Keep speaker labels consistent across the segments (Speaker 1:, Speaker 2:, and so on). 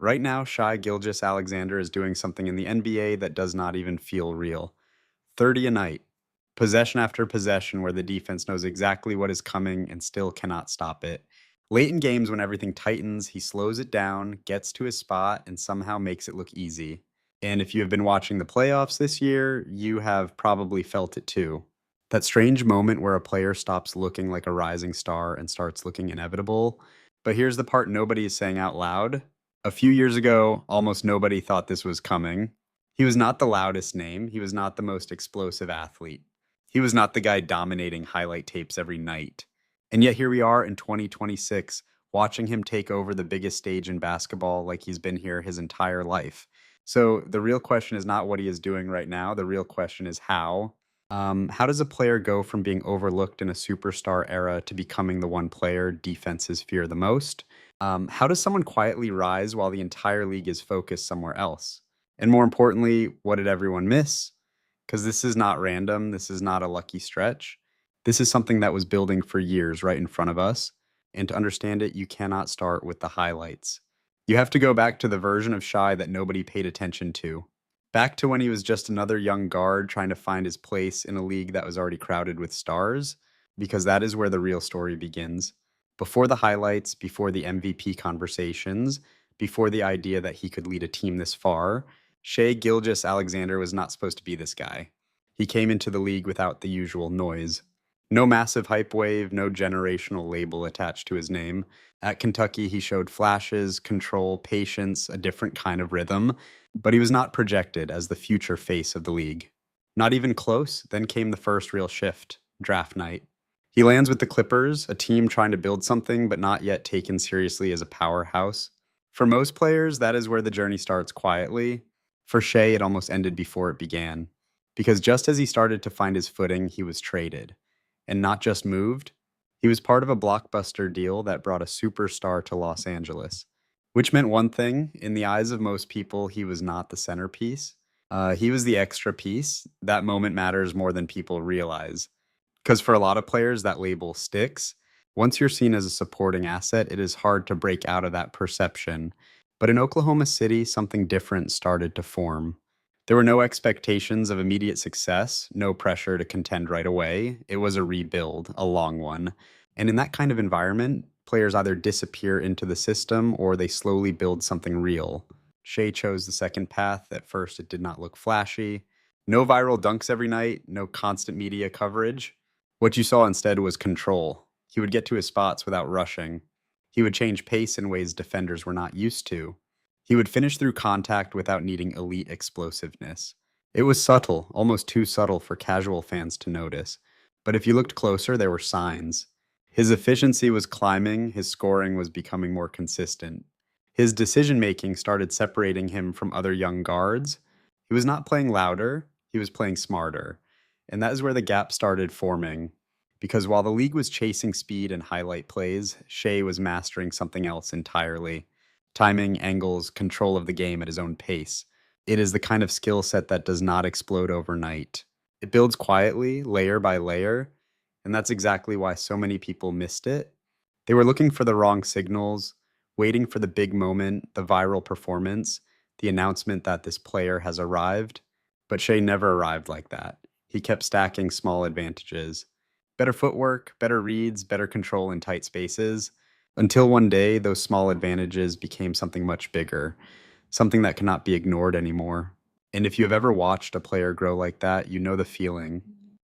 Speaker 1: Right now, Shai Gilgeous-Alexander is doing something in the NBA that does not even feel real. 30 a night. Possession after possession where the defense knows exactly what is coming and still cannot stop it. Late in games when everything tightens, he slows it down, gets to his spot, and somehow makes it look easy. And if you have been watching the playoffs this year, you have probably felt it too. That strange moment where a player stops looking like a rising star and starts looking inevitable. But here's the part nobody is saying out loud. A few years ago, almost nobody thought this was coming. He was not the loudest name. He was not the most explosive athlete. He was not the guy dominating highlight tapes every night. And yet here we are in 2026, watching him take over the biggest stage in basketball like he's been here his entire life. So the real question is not what he is doing right now. The real question is how. How does a player go from being overlooked in a superstar era to becoming the one player defenses fear the most? How does someone quietly rise while the entire league is focused somewhere else? And more importantly, what did everyone miss? Because this is not random. This is not a lucky stretch. This is something that was building for years right in front of us. And to understand it, you cannot start with the highlights. You have to go back to the version of Shai that nobody paid attention to. Back to when he was just another young guard trying to find his place in a league that was already crowded with stars, because that is where the real story begins. Before the highlights, before the MVP conversations, before the idea that he could lead a team this far, Shai Gilgeous-Alexander was not supposed to be this guy. He came into the league without the usual noise. No massive hype wave, no generational label attached to his name. At Kentucky, he showed flashes, control, patience, a different kind of rhythm, but he was not projected as the future face of the league. Not even close, then came the first real shift, draft night. He lands with the Clippers, a team trying to build something but not yet taken seriously as a powerhouse. For most players, that is where the journey starts quietly. For Shai, it almost ended before it began. Because just as he started to find his footing, he was traded. And not just moved, he was part of a blockbuster deal that brought a superstar to Los Angeles. Which meant one thing, in the eyes of most people, he was not the centerpiece. He was the extra piece. That moment matters more than people realize. Because for a lot of players, that label sticks. Once you're seen as a supporting asset, it is hard to break out of that perception. But in Oklahoma City, something different started to form. There were no expectations of immediate success, no pressure to contend right away. It was a rebuild, a long one. And in that kind of environment, players either disappear into the system or they slowly build something real. Shai chose the second path. At first, it did not look flashy. No viral dunks every night, no constant media coverage. What you saw instead was control. He would get to his spots without rushing. He would change pace in ways defenders were not used to. He would finish through contact without needing elite explosiveness. It was subtle, almost too subtle for casual fans to notice. But if you looked closer, there were signs. His efficiency was climbing, his scoring was becoming more consistent. His decision-making started separating him from other young guards. He was not playing louder, he was playing smarter. And that is where the gap started forming. Because while the league was chasing speed and highlight plays, Shai was mastering something else entirely. Timing, angles, control of the game at his own pace. It is the kind of skill set that does not explode overnight. It builds quietly, layer by layer, and that's exactly why so many people missed it. They were looking for the wrong signals, waiting for the big moment, the viral performance, the announcement that this player has arrived. But Shai never arrived like that. He kept stacking small advantages. Better footwork, better reads, better control in tight spaces. Until one day, those small advantages became something much bigger, something that cannot be ignored anymore. And if you have ever watched a player grow like that, you know the feeling.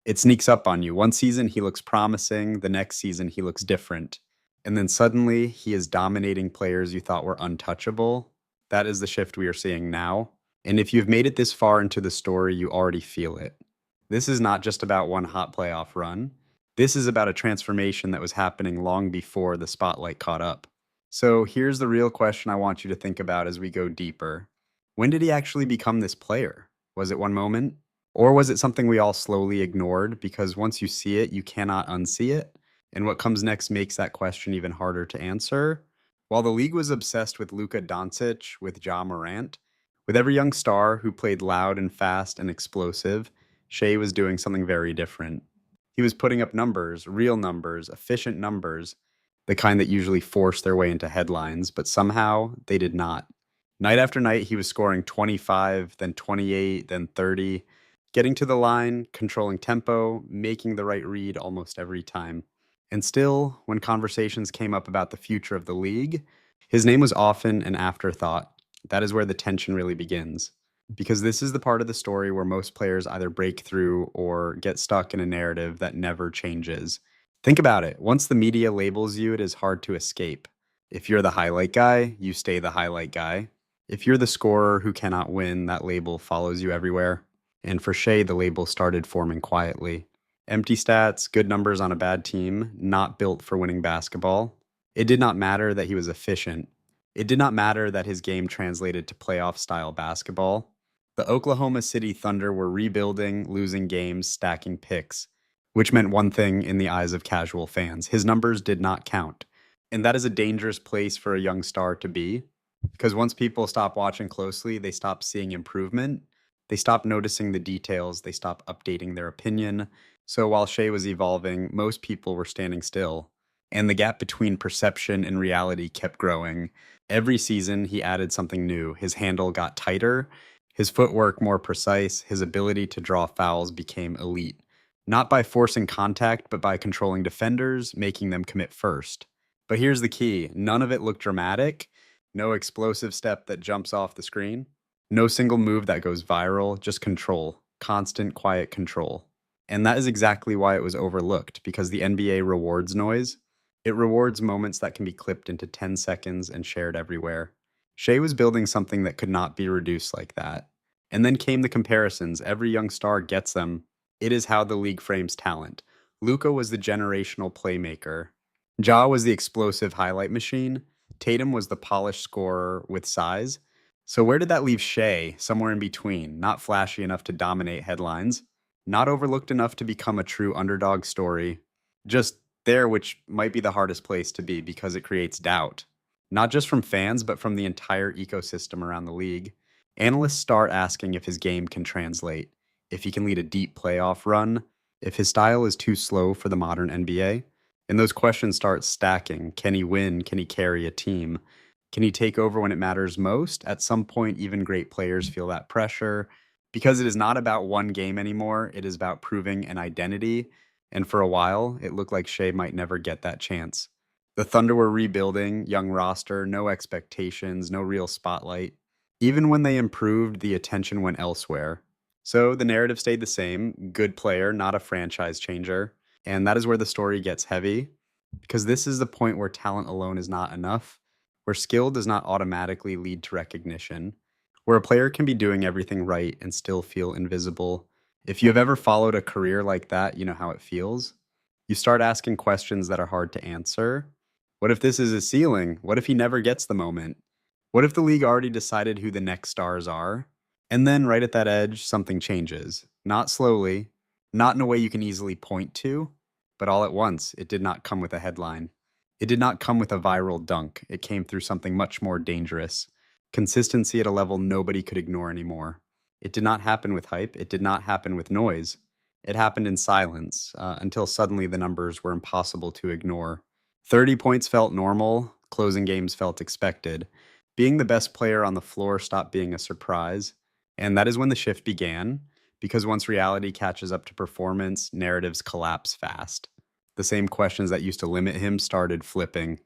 Speaker 1: It sneaks up on you. One season, he looks promising. The next season, he looks different. And then suddenly, he is dominating players you thought were untouchable. That is the shift we are seeing now. And if you've made it this far into the story, you already feel it. This is not just about one hot playoff run. This is about a transformation that was happening long before the spotlight caught up. So here's the real question I want you to think about as we go deeper. When did he actually become this player? Was it one moment? Or was it something we all slowly ignored? Because once you see it, you cannot unsee it. And what comes next makes that question even harder to answer. While the league was obsessed with Luka Doncic, with Ja Morant, with every young star who played loud and fast and explosive, Shai was doing something very different. He was putting up numbers, real numbers, efficient numbers, the kind that usually force their way into headlines, but somehow they did not. Night after night, he was scoring 25, then 28, then 30, getting to the line, controlling tempo, making the right read almost every time. And still, when conversations came up about the future of the league, his name was often an afterthought. That is where the tension really begins. Because this is the part of the story where most players either break through or get stuck in a narrative that never changes. Think about it. Once the media labels you, it is hard to escape. If you're the highlight guy, you stay the highlight guy. If you're the scorer who cannot win, that label follows you everywhere. And for Shai, the label started forming quietly. Empty stats, good numbers on a bad team, not built for winning basketball. It did not matter that he was efficient. It did not matter that his game translated to playoff style basketball. The Oklahoma City Thunder were rebuilding, losing games, stacking picks, which meant one thing in the eyes of casual fans: his numbers did not count. And that is a dangerous place for a young star to be, because once people stop watching closely, they stop seeing improvement. They stop noticing the details. They stop updating their opinion. So while Shai was evolving, most people were standing still. And the gap between perception and reality kept growing. Every season, he added something new. His handle got tighter, his footwork more precise, his ability to draw fouls became elite. Not by forcing contact, but by controlling defenders, making them commit first. But here's the key: none of it looked dramatic. No explosive step that jumps off the screen. No single move that goes viral, just control. Constant, quiet control. And that is exactly why it was overlooked, because the NBA rewards noise. It rewards moments that can be clipped into 10 seconds and shared everywhere. Shai was building something that could not be reduced like that. And then came the comparisons. Every young star gets them. It is how the league frames talent. Luka was the generational playmaker. Ja was the explosive highlight machine. Tatum was the polished scorer with size. So where did that leave Shai? Somewhere in between. Not flashy enough to dominate headlines, not overlooked enough to become a true underdog story. Just there, which might be the hardest place to be because it creates doubt. Not just from fans, but from the entire ecosystem around the league. Analysts start asking if his game can translate, if he can lead a deep playoff run, if his style is too slow for the modern NBA. And those questions start stacking. Can he win? Can he carry a team? Can he take over when it matters most? At some point, even great players feel that pressure, because it is not about one game anymore. It is about proving an identity. And for a while, it looked like Shai might never get that chance. The Thunder were rebuilding, young roster, no expectations, no real spotlight. Even when they improved, the attention went elsewhere. So the narrative stayed the same: good player, not a franchise changer. And that is where the story gets heavy, because this is the point where talent alone is not enough, where skill does not automatically lead to recognition, where a player can be doing everything right and still feel invisible. If you have ever followed a career like that, you know how it feels. You start asking questions that are hard to answer. What if this is a ceiling? What if he never gets the moment? What if the league already decided who the next stars are? And then, right at that edge, something changes. Not slowly, not in a way you can easily point to, but all at once. It did not come with a headline. It did not come with a viral dunk. It came through something much more dangerous: consistency at a level nobody could ignore anymore. It did not happen with hype. It did not happen with noise. It happened in silence, until suddenly the numbers were impossible to ignore. 30 points felt normal. Closing games felt expected. Being the best player on the floor stopped being a surprise. And that is when the shift began, because once reality catches up to performance, narratives collapse fast. The same questions that used to limit him started flipping.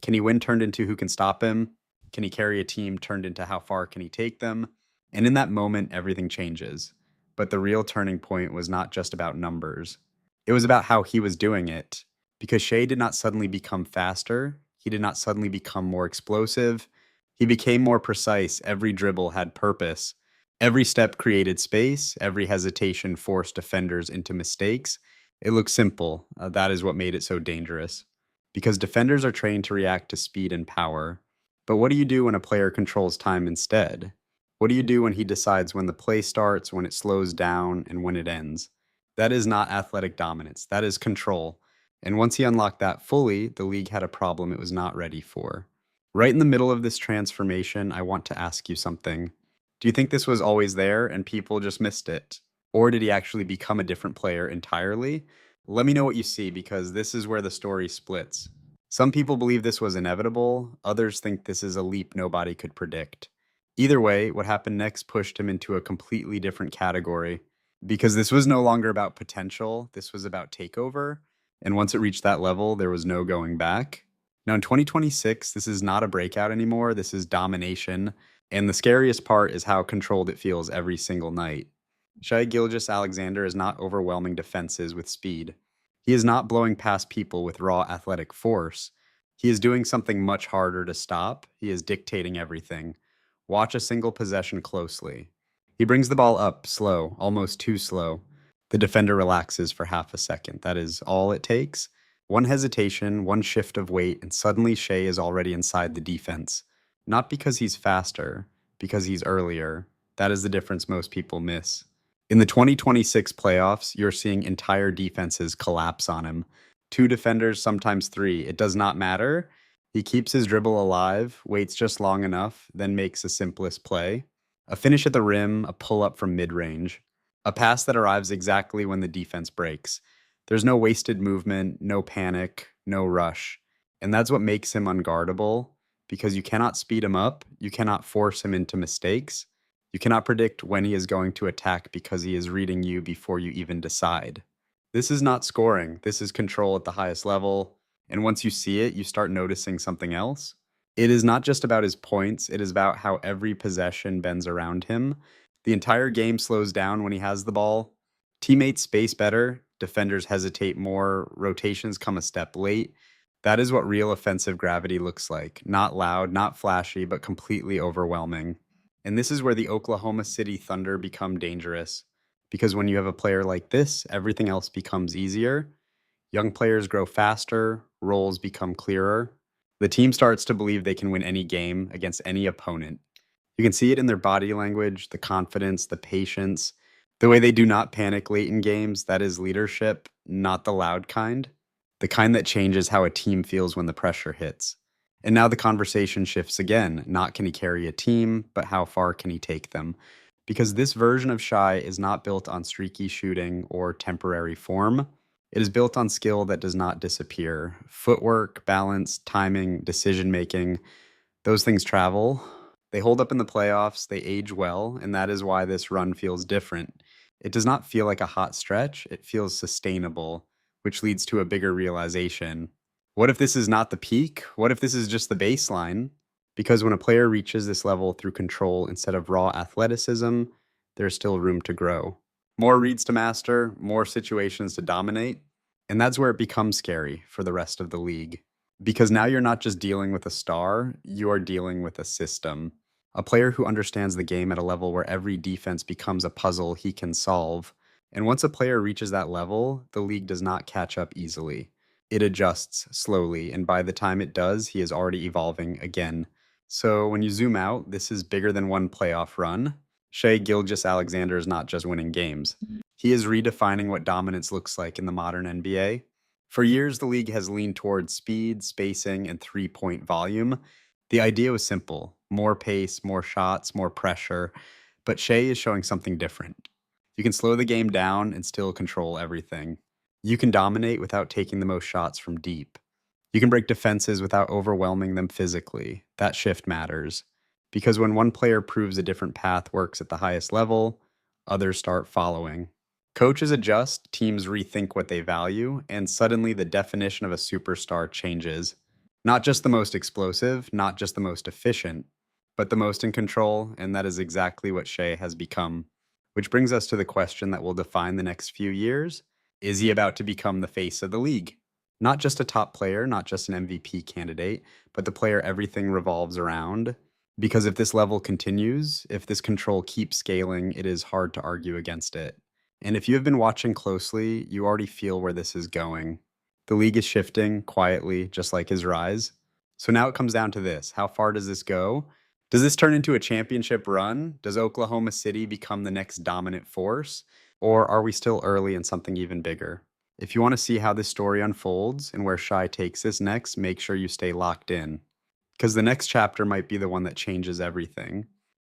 Speaker 1: Can he win turned into who can stop him? Can he carry a team turned into how far can he take them? And in that moment, everything changes. But the real turning point was not just about numbers. It was about how he was doing it. Because Shai did not suddenly become faster. He did not suddenly become more explosive. He became more precise. Every dribble had purpose. Every step created space. Every hesitation forced defenders into mistakes. It looked simple. That is what made it so dangerous. Because defenders are trained to react to speed and power. But what do you do when a player controls time instead? What do you do when he decides when the play starts, when it slows down, and when it ends? That is not athletic dominance. That is control. And once he unlocked that fully, the league had a problem it was not ready for. Right in the middle of this transformation, I want to ask you something. Do you think this was always there and people just missed it? Or did he actually become a different player entirely? Let me know what you see, because this is where the story splits. Some people believe this was inevitable. Others think this is a leap nobody could predict. Either way, what happened next pushed him into a completely different category because this was no longer about potential, this was about takeover. And once it reached that level, there was no going back. Now, in 2026, this is not a breakout anymore, this is domination. And the scariest part is how controlled it feels every single night. Shai Gilgeous-Alexander is not overwhelming defenses with speed. He is not blowing past people with raw athletic force. He is doing something much harder to stop. He is dictating everything. Watch a single possession closely. He brings the ball up slow, almost too slow. The defender relaxes for half a second. That is all it takes. One hesitation, one shift of weight, and suddenly Shai is already inside the defense. Not because he's faster, because he's earlier. That is the difference most people miss. In the 2026 playoffs, you're seeing entire defenses collapse on him. 2 defenders, sometimes 3. It does not matter. He keeps his dribble alive, waits just long enough, then makes the simplest play. A finish at the rim, a pull-up from mid-range. A pass that arrives exactly when the defense breaks. There's no wasted movement, no panic, no rush. And that's what makes him unguardable, because you cannot speed him up, you cannot force him into mistakes, you cannot predict when he is going to attack because he is reading you before you even decide. This is not scoring, this is control at the highest level, and once you see it, you start noticing something else. It is not just about his points, it is about how every possession bends around him. The entire game slows down when he has the ball. Teammates space better, defenders hesitate more, rotations come a step late. That is what real offensive gravity looks like. Not loud, not flashy, but completely overwhelming. And this is where the Oklahoma City Thunder become dangerous. Because when you have a player like this, everything else becomes easier. Young players grow faster, roles become clearer. The team starts to believe they can win any game against any opponent. You can see it in their body language, the confidence, the patience, the way they do not panic late in games. That is leadership, not the loud kind, the kind that changes how a team feels when the pressure hits. And now the conversation shifts again. Not can he carry a team, but how far can he take them? Because this version of Shai is not built on streaky shooting or temporary form. It is built on skill that does not disappear. Footwork, balance, timing, decision making, those things travel. They hold up in the playoffs, they age well, and that is why this run feels different. It does not feel like a hot stretch, it feels sustainable, which leads to a bigger realization. What if this is not the peak? What if this is just the baseline? Because when a player reaches this level through control instead of raw athleticism, there's still room to grow. More reads to master, more situations to dominate, and that's where it becomes scary for the rest of the league. Because now you're not just dealing with a star, you are dealing with a system. A player who understands the game at a level where every defense becomes a puzzle he can solve. And once a player reaches that level, the league does not catch up easily. It adjusts slowly, and by the time it does, he is already evolving again. So when you zoom out, this is bigger than one playoff run. Shai Gilgeous-Alexander is not just winning games. He is redefining what dominance looks like in the modern NBA. For years, the league has leaned towards speed, spacing, and three-point volume. The idea was simple: more pace, more shots, more pressure. But Shai is showing something different. You can slow the game down and still control everything. You can dominate without taking the most shots from deep. You can break defenses without overwhelming them physically. That shift matters. Because when one player proves a different path works at the highest level, others start following. Coaches adjust, teams rethink what they value, and suddenly the definition of a superstar changes. Not just the most explosive, not just the most efficient, but the most in control, and that is exactly what Shai has become. Which brings us to the question that will define the next few years. Is he about to become the face of the league? Not just a top player, not just an MVP candidate, but the player everything revolves around. Because if this level continues, if this control keeps scaling, it is hard to argue against it. And if you have been watching closely, you already feel where this is going. The league is shifting quietly, just like his rise. So now it comes down to this: how far does this go? Does this turn into a championship run? Does Oklahoma City become the next dominant force? Or are we still early in something even bigger? If you want to see how this story unfolds and where Shai takes this next, make sure you stay locked in. Because the next chapter might be the one that changes everything.